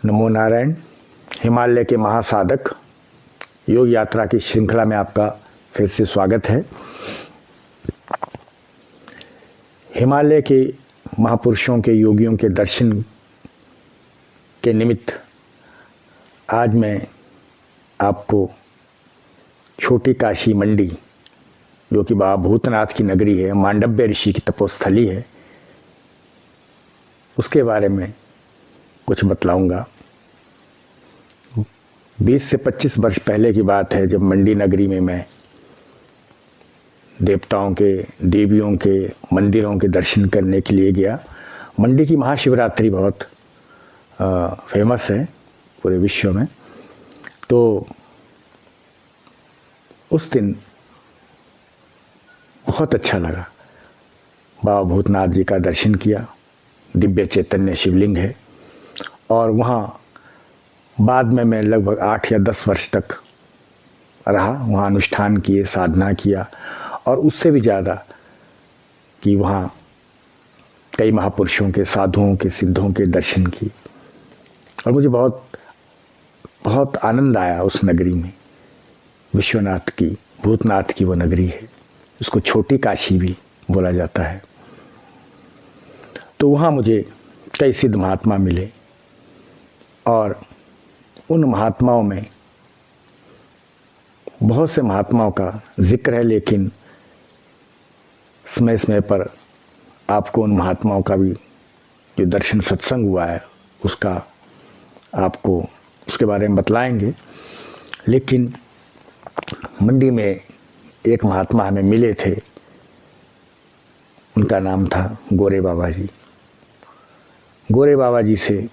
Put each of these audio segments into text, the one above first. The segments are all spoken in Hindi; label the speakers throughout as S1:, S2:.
S1: नमो नारायण। हिमालय के महासाधक योग यात्रा की श्रृंखला में आपका फिर से स्वागत है। हिमालय के महापुरुषों के योगियों के दर्शन के निमित्त आज मैं आपको छोटी काशी मंडी, जो कि बाबा भूतनाथ की नगरी है, मांडव्य ऋषि की तपोस्थली है, उसके बारे में कुछ बतलाऊंगा। 20 से 25 वर्ष पहले की बात है, जब मंडी नगरी में मैं देवताओं के, देवियों के मंदिरों के दर्शन करने के लिए गया। मंडी की महाशिवरात्रि बहुत फेमस है पूरे विश्व में। तो उस दिन बहुत अच्छा लगा। बाबा भूतनाथ जी का दर्शन किया। दिव्य चैतन्य शिवलिंग है और वहाँ बाद में मैं लगभग 8 या 10 वर्ष तक रहा। वहाँ अनुष्ठान किए, साधना किया और उससे भी ज़्यादा कि वहाँ कई महापुरुषों के, साधुओं के, सिद्धों के दर्शन किए और मुझे बहुत बहुत आनंद आया उस नगरी में। विश्वनाथ की, भूतनाथ की वो नगरी है, उसको छोटी काशी भी बोला जाता है। तो वहाँ मुझे कई सिद्ध महात्मा मिले और उन महात्माओं में बहुत से महात्माओं का जिक्र है, लेकिन समय समय पर आपको उन महात्माओं का भी जो दर्शन सत्संग हुआ है उसका आपको उसके बारे में बतलाएंगे। लेकिन मंडी में एक महात्मा हमें मिले थे, उनका नाम था गोरे बाबा जी। गोरे बाबा जी से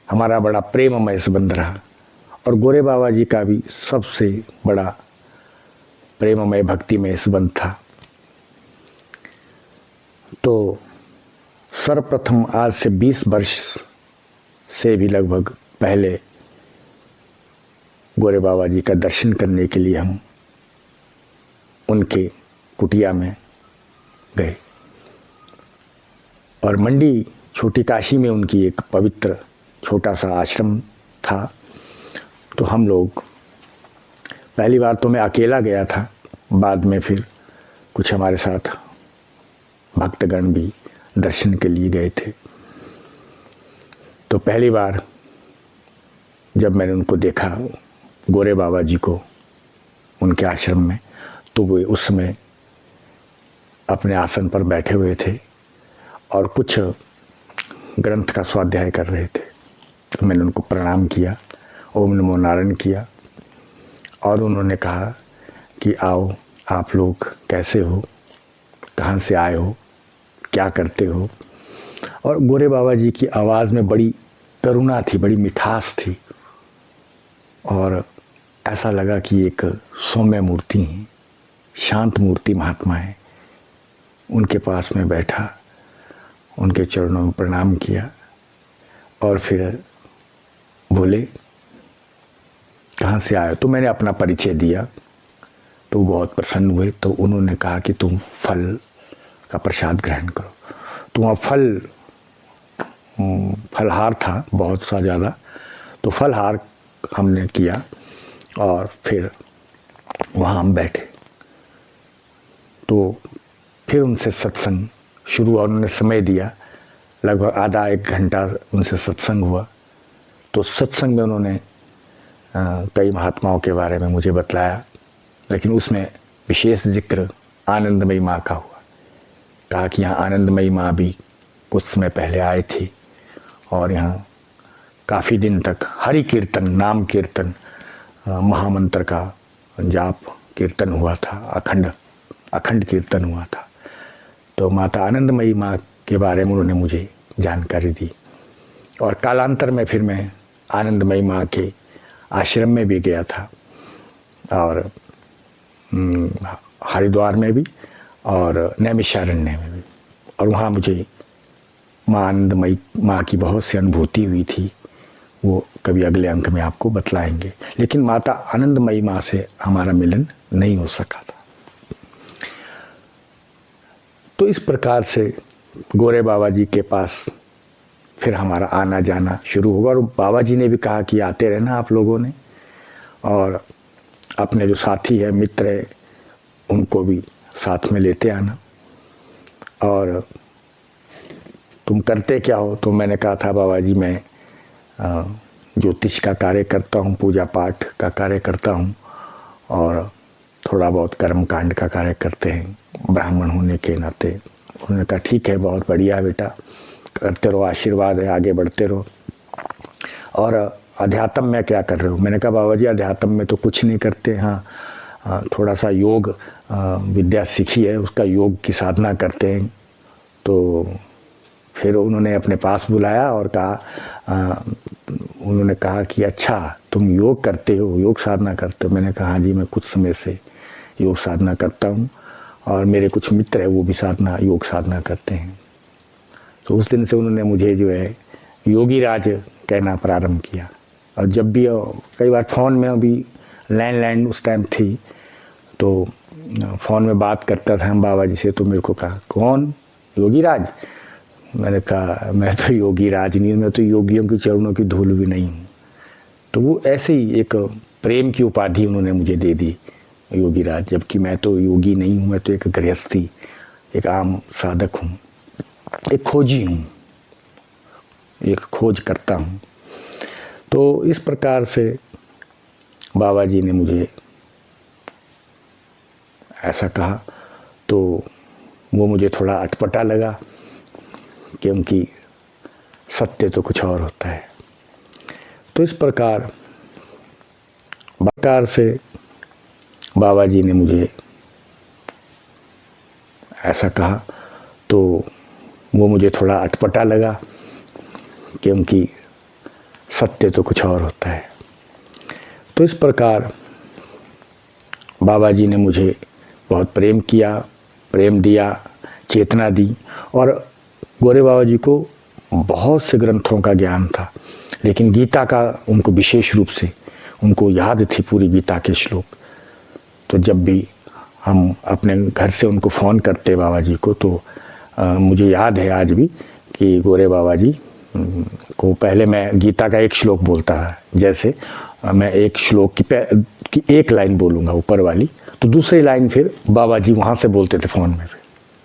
S1: हमारा बड़ा प्रेममय संबंध रहा और गोरे बाबा जी का भी सबसे बड़ा प्रेममय भक्तिमय संबंध था। तो सर्वप्रथम आज से 20 वर्ष से भी लगभग पहले गोरे बाबा जी का दर्शन करने के लिए हम उनके कुटिया में गए और मंडी छोटी काशी में उनकी एक पवित्र छोटा सा आश्रम था। तो हम लोग पहली बार तो मैं अकेला गया था, बाद में फिर कुछ हमारे साथ भक्तगण भी दर्शन के लिए गए थे। तो पहली बार जब मैंने उनको देखा, गोरे बाबा जी को, उनके आश्रम में, तो वो उस समय अपने आसन पर बैठे हुए थे और कुछ ग्रंथ का स्वाध्याय कर रहे थे। तो मैंने उनको प्रणाम किया, ओम नमो नारायण किया और उन्होंने कहा कि आओ, आप लोग कैसे हो, कहाँ से आए हो, क्या करते हो। और गोरे बाबा जी की आवाज़ में बड़ी करुणा थी, बड़ी मिठास थी और ऐसा लगा कि एक सौम्य मूर्ति है, शांत मूर्ति महात्मा है। उनके पास में बैठा, उनके चरणों में प्रणाम किया और फिर बोले कहाँ से आए। तो मैंने अपना परिचय दिया तो बहुत प्रसन्न हुए। तो उन्होंने कहा कि तुम फल का प्रसाद ग्रहण करो। तो वहाँ फलहार था बहुत सा ज़्यादा, तो फलहार हमने किया और फिर वहाँ हम बैठे। तो फिर उनसे सत्संग शुरू हुआ। उन्होंने समय दिया, लगभग आधा एक घंटा उनसे सत्संग हुआ। तो सत्संग में उन्होंने कई महात्माओं के बारे में मुझे बतलाया, लेकिन उसमें विशेष जिक्र आनंदमयी माँ का हुआ। कहा कि यहाँ आनंदमयी माँ भी कुछ समय पहले आए थे और यहाँ काफ़ी दिन तक हरि कीर्तन, नाम कीर्तन, महामंत्र का जाप कीर्तन हुआ था, अखंड कीर्तन हुआ था। तो माता आनंदमयी माँ के बारे में उन्होंने मुझे जानकारी दी और कालांतर में फिर मैं आनंदमयी माँ के आश्रम में भी गया था और हरिद्वार में भी और नैमिषारण्य में भी। और वहाँ मुझे माँ आनंदमयी माँ की बहुत सी अनुभूति हुई थी, वो कभी अगले अंक में आपको बतलाएंगे। लेकिन माता आनंदमयी माँ से हमारा मिलन नहीं हो सका था। तो इस प्रकार से गोरे बाबा जी के पास फिर हमारा आना जाना शुरू होगा। और बाबा जी ने भी कहा कि आते रहना आप लोगों ने, और अपने जो साथी है, मित्र है, उनको भी साथ में लेते आना। और तुम करते क्या हो? तो मैंने कहा था बाबा जी मैं ज्योतिष का कार्य करता हूँ, पूजा पाठ का कार्य करता हूँ, और थोड़ा बहुत कर्म कांड का कार्य करते हैं ब्राह्मण होने के नाते। उन्होंने कहा ठीक है, बहुत बढ़िया बेटा, करते रहो, आशीर्वाद है, आगे बढ़ते रहो। और अध्यात्म में क्या कर रहे हो? मैंने कहा बाबा जी अध्यात्म में तो कुछ नहीं करते, हाँ थोड़ा सा योग विद्या सीखी है, उसका योग की साधना करते हैं। तो फिर उन्होंने अपने पास बुलाया और कहा उन्होंने कहा कि अच्छा तुम योग करते हो, योग साधना करते हो? मैंने कहा हाँ जी, मैं कुछ समय से योग साधना करता हूँ, और मेरे कुछ मित्र हैं वो भी योग साधना करते हैं। तो उस दिन से उन्होंने मुझे जो है योगी राज कहना प्रारंभ किया। और जब भी कई बार फ़ोन में, अभी लैंडलाइन उस टाइम थी, तो फ़ोन में बात करता था हम बाबा जी से, तो मेरे को कहा कौन? योगी राज? मैंने कहा मैं तो योगी राज नहीं, मैं तो योगियों के चरणों की धूल भी नहीं हूँ। तो वो ऐसे ही एक प्रेम की उपाधि उन्होंने मुझे दे दी, योगी राज, जबकि मैं तो योगी नहीं हूँ, मैं तो एक गृहस्थी, एक आम साधक हूँ, एक खोजी हूँ, एक खोज करता हूँ। तो इस प्रकार से बाबा जी ने मुझे ऐसा कहा, तो वो मुझे थोड़ा अटपटा लगा, क्योंकि सत्य तो कुछ और होता है। तो इस प्रकार से बाबा जी ने मुझे ऐसा कहा, तो वो मुझे थोड़ा अटपटा लगा, क्योंकि सत्य तो कुछ और होता है। तो इस प्रकार बाबा जी ने मुझे बहुत प्रेम किया, प्रेम दिया, चेतना दी। और गोरे बाबा जी को बहुत से ग्रंथों का ज्ञान था, लेकिन गीता का उनको विशेष रूप से उनको याद थी पूरी गीता के श्लोक। तो जब भी हम अपने घर से उनको फ़ोन करते बाबा जी को, तो मुझे याद है आज भी कि गोरे बाबा जी को पहले मैं गीता का एक श्लोक बोलता था। जैसे मैं एक श्लोक की एक लाइन बोलूँगा ऊपर वाली, तो दूसरी लाइन फिर बाबा जी वहाँ से बोलते थे फ़ोन में।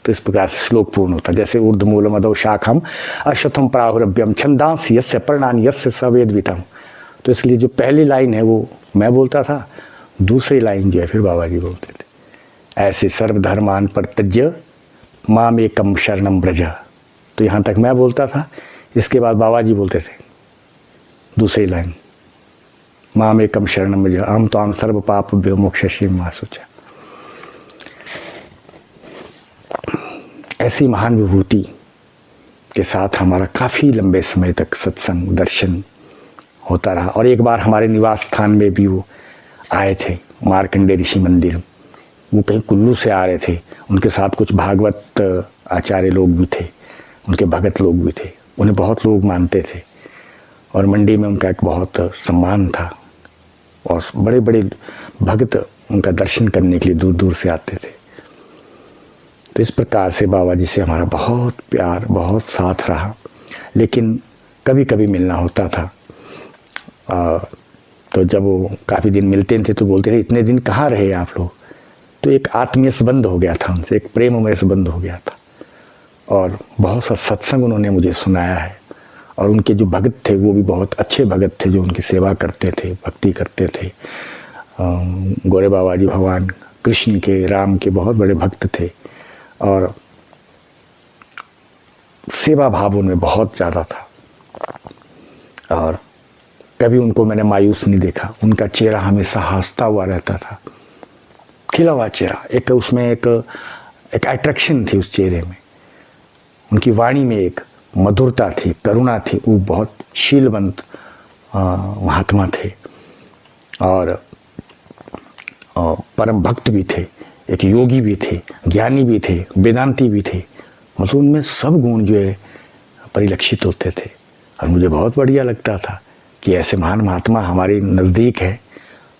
S1: तो इस प्रकार से श्लोक पूर्ण होता। जैसे ऊर्ध्वमूलमधौ शाखम अश्वत्थम प्राहुरभ्यम छंदांसि यस्य पर्णानि यस्य सवेद्वितम। तो इसलिए जो पहली लाइन है वो मैं बोलता था, दूसरी लाइन जो है फिर बाबा जी बोलते थे। ऐसे सर्वधर्मान परित्यज्य मामेकं शरणं व्रज। तो यहाँ तक मैं बोलता था, इसके बाद बाबा जी बोलते थे दूसरी लाइन, मामेकं शरणं व्रज अहं त्वां सर्व पापेभ्यो मोक्षयिष्यामि मा शुचः। ऐसी महान विभूति के साथ हमारा काफ़ी लंबे समय तक सत्संग दर्शन होता रहा। और एक बार हमारे निवास स्थान में भी वो आए थे, मार्कंडेय ऋषि मंदिर। वो कहीं कुल्लू से आ रहे थे, उनके साथ कुछ भागवत आचार्य लोग भी थे, उनके भगत लोग भी थे, उन्हें बहुत लोग मानते थे, और मंडी में उनका एक बहुत सम्मान था, और बड़े बड़े भक्त उनका दर्शन करने के लिए दूर दूर से आते थे। तो इस प्रकार से बाबा जी से हमारा बहुत प्यार, बहुत साथ रहा। लेकिन कभी कभी मिलना होता था, तो जब वो काफ़ी दिन मिलते थे तो बोलते थे इतने दिन कहाँ रहे आप लोग। तो एक आत्मीय संबंध हो गया था उनसे, एक प्रेममय संबंध हो गया था, और बहुत सा सत्संग उन्होंने मुझे सुनाया है। और उनके जो भगत थे वो भी बहुत अच्छे भगत थे, जो उनकी सेवा करते थे, भक्ति करते थे। गोरे बाबा जी भगवान कृष्ण के, राम के बहुत बड़े भक्त थे, और सेवा भाव उनमें बहुत ज़्यादा था। और कभी उनको मैंने मायूस नहीं देखा, उनका चेहरा हमेशा हंसता हुआ रहता था, खिला हुआ चेहरा। एक उसमें एक अट्रैक्शन थी उस चेहरे में, उनकी वाणी में एक मधुरता थी, करुणा थी। वो बहुत शीलवंत महात्मा थे, और परम भक्त भी थे, एक योगी भी थे, ज्ञानी भी थे, वेदांती भी थे। मतलब उनमें सब गुण जो है परिलक्षित होते थे। और मुझे बहुत बढ़िया लगता था कि ऐसे महान महात्मा हमारे नज़दीक है,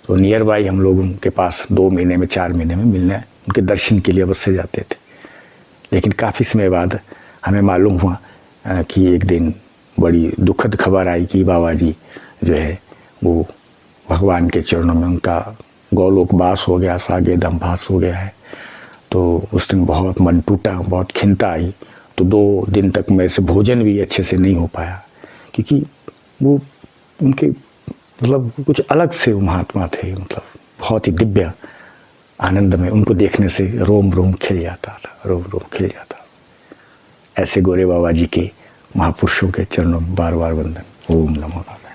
S1: तो नियर बाई हम लोग उनके पास 2 महीने में, 4 महीने में मिलने, उनके दर्शन के लिए अवश्य जाते थे। लेकिन काफ़ी समय बाद हमें मालूम हुआ कि एक दिन बड़ी दुखद खबर आई कि बाबा जी जो है वो भगवान के चरणों में उनका गौलोकवास हो गया, सागे दमभास हो गया है। तो उस दिन बहुत मन टूटा, बहुत खिंता आई। तो 2 दिन तक मेरे से भोजन भी अच्छे से नहीं हो पाया, क्योंकि वो उनके मतलब कुछ अलग से महात्मा थे, मतलब बहुत ही दिव्य आनंद में। उनको देखने से रोम रोम खिल जाता था, रोम रोम खिल जाता। ऐसे गोरे बाबा जी के महापुरुषों के चरणों में बार बार वंदन। ओम नमो नारायण।